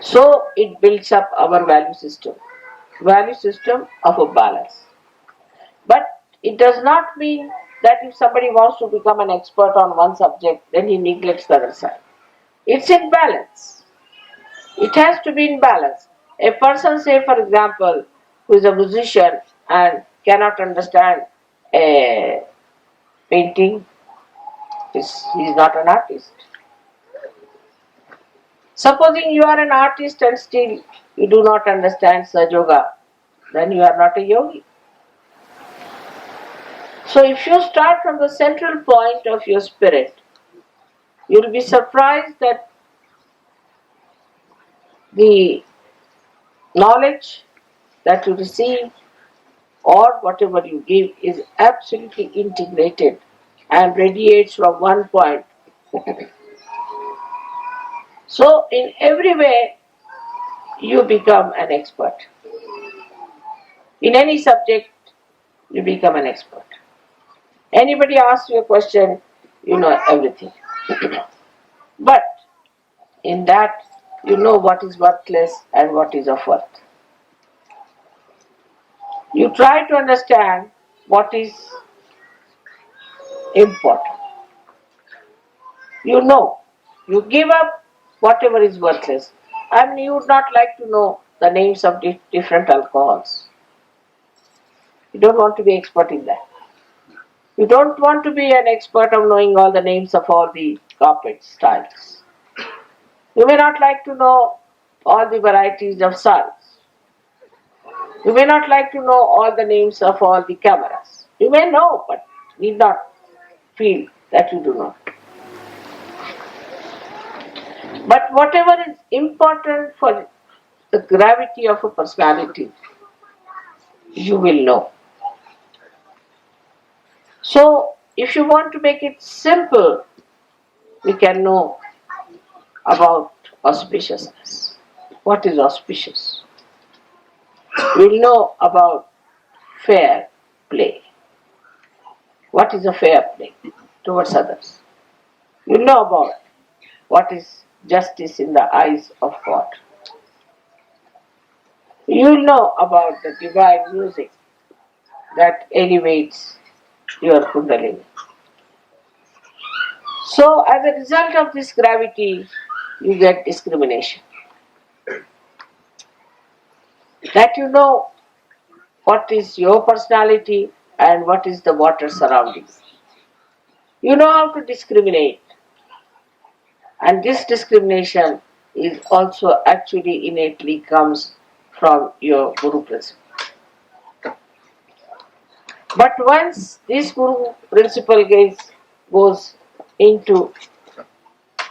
So it builds up our value system of a balance. But it does not mean that if somebody wants to become an expert on one subject, then he neglects the other side. It's in balance. It has to be in balance. A person, say for example, who is a musician and cannot understand a painting, he is not an artist. Supposing you are an artist and still you do not understand Sajoga, then you are not a yogi. So if you start from the central point of your spirit, you will be surprised that the knowledge that you receive or whatever you give is absolutely integrated and radiates from one point. So in every way, you become an expert. In any subject, you become an expert. Anybody asks you a question, you know everything. But in that, you know what is worthless and what is of worth. You try to understand what is important. You know, you give up whatever is worthless. I mean, you would not like to know the names of different alcohols. You don't want to be expert in that. You don't want to be an expert of knowing all the names of all the carpet styles. You may not like to know all the varieties of salts. You may not like to know all the names of all the cameras. You may know, but need not feel that you do not. But whatever is important for the gravity of a personality, you will know. So, if you want to make it simple, we can know about auspiciousness. What is auspicious? We'll know about fair play. What is a fair play towards others? You'll know about what is justice in the eyes of God. You'll know about the divine music that elevates your Kundalini. So, as a result of this gravity, you get discrimination. That you know what is your personality and what is the water surrounding. You know how to discriminate. And this discrimination is also actually innately comes from your Guru principle. But once this Guru principle goes into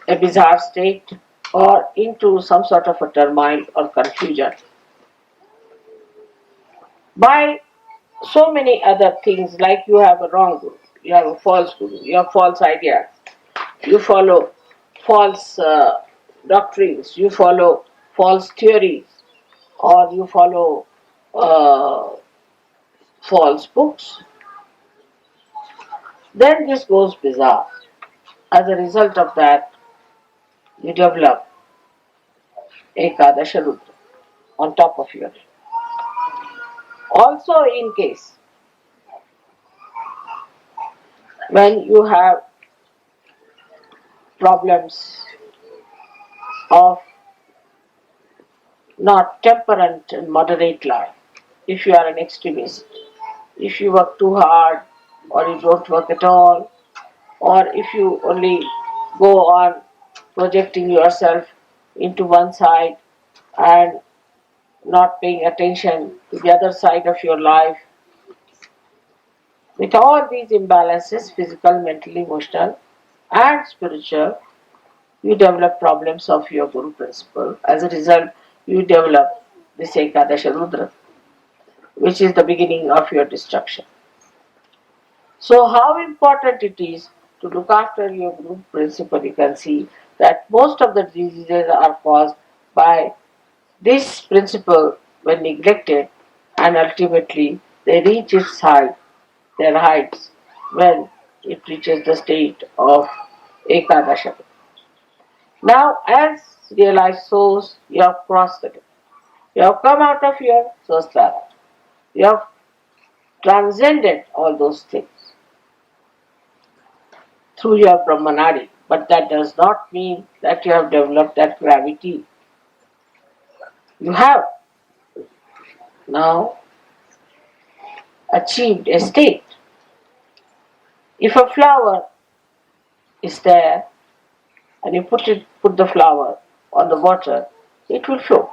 a bizarre state or into some sort of a turmoil or confusion, by so many other things, like you have a wrong Guru, you have a false Guru, you have false ideas, you follow false doctrines, you follow false theories, or you follow false books, then this goes bizarre. As a result of that, you develop Ekadasha Rudra on top of your head. Also, in case when you have problems of not temperate and moderate life, if you are an extremist, if you work too hard or you don't work at all, or if you only go on projecting yourself into one side and not paying attention to the other side of your life. With all these imbalances, physical, mental, emotional, and spiritual, you develop problems of your Guru principle. As a result, you develop this Ekadasha Rudra, which is the beginning of your destruction. So, how important it is to look after your Guru principle, you can see that most of the diseases are caused by this principle when neglected, and ultimately they reach their heights when it reaches the state of Ekadasha. Now, as realized souls, you have crossed the gate. You have come out of your Sahasrara. You have transcended all those things through your Brahmanadi. But that does not mean that you have developed that gravity. You have now achieved a state. If a flower is there and you put the flower on the water, it will float.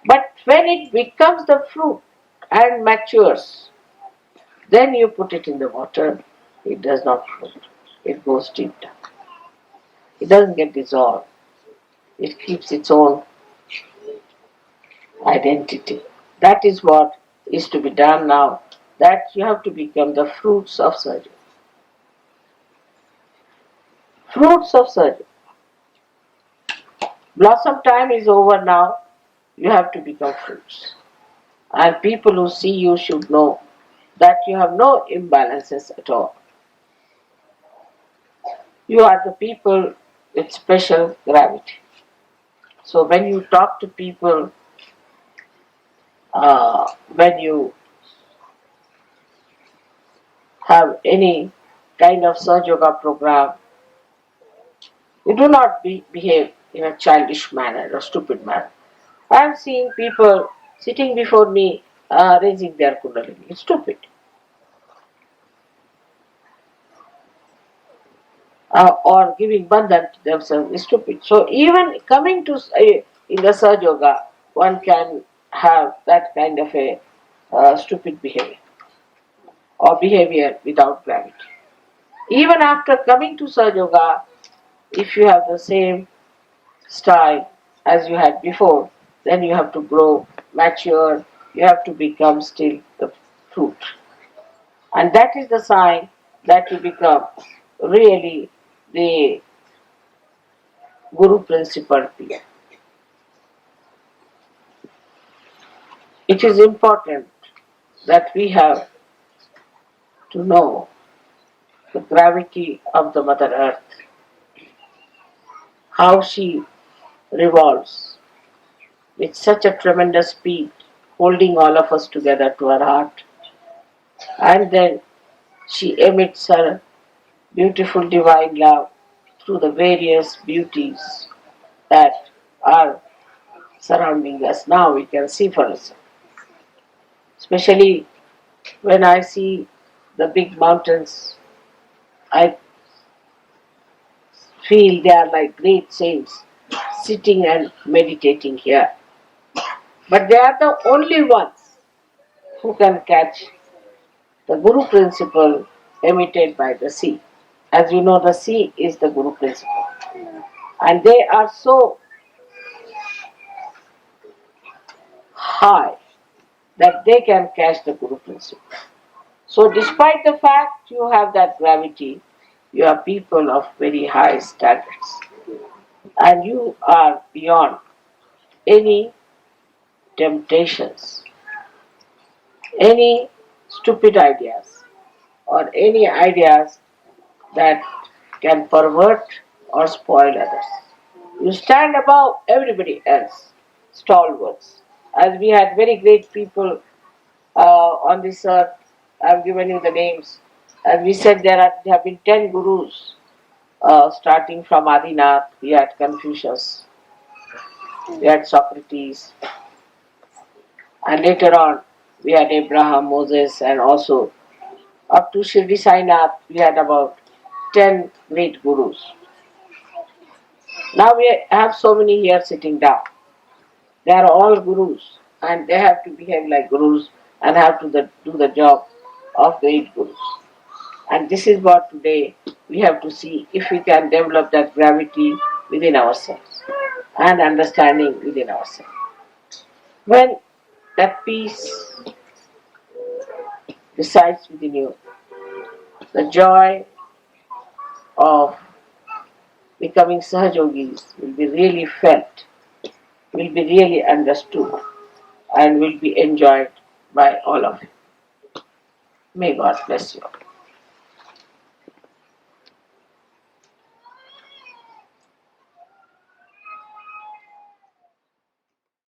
But when it becomes the fruit and matures, then you put it in the water, it does not float. It goes deep down. It doesn't get dissolved. It keeps its own identity. That is what is to be done now. That you have to become the fruits of surgery. Fruits of surgery. Blossom time is over now. You have to become fruits. And people who see you should know that you have no imbalances at all. You are the people with special gravity. So when you talk to people, when you have any kind of Sahaja Yoga program, you do not behave in a childish manner or stupid manner. I am seeing people sitting before me raising their kundalini. It's stupid. Or giving bandhan to themselves is stupid. So even coming to in the Sahaja Yoga, one can have that kind of a stupid behavior or behavior without gravity. Even after coming to Sahaja Yoga, if you have the same style as you had before, then you have to grow, mature, you have to become still the fruit. And that is the sign that you become really the Guru principal here. It is important that we have to know the gravity of the Mother Earth, how she revolves with such a tremendous speed, holding all of us together to her heart. And then she emits her beautiful divine love through the various beauties that are surrounding us. Now we can see for us. Especially when I see the big mountains, I feel they are like great saints sitting and meditating here. But they are the only ones who can catch the Guru principle emitted by the sea. As you know, the sea is the Guru principle. And they are so high that they can catch the Guru principle. So despite the fact you have that gravity, you are people of very high standards. And you are beyond any temptations, any stupid ideas, or any ideas that can pervert or spoil others. You stand above everybody else, stalwarts. As we had very great people on this earth, I've given you the names. As we said, there have been 10 gurus, starting from Adinath. We had Confucius, we had Socrates, and later on we had Abraham, Moses, and also up to Shirdi Sainath, we had about 10 great gurus. Now we have so many here sitting down. They are all gurus and they have to behave like gurus and have to do the job of the 8 gurus. And this is what today we have to see if we can develop that gravity within ourselves and understanding within ourselves. When that peace resides within you, the joy of becoming Sahajogis will be really felt, will be really understood, and will be enjoyed by all of you. May God bless you.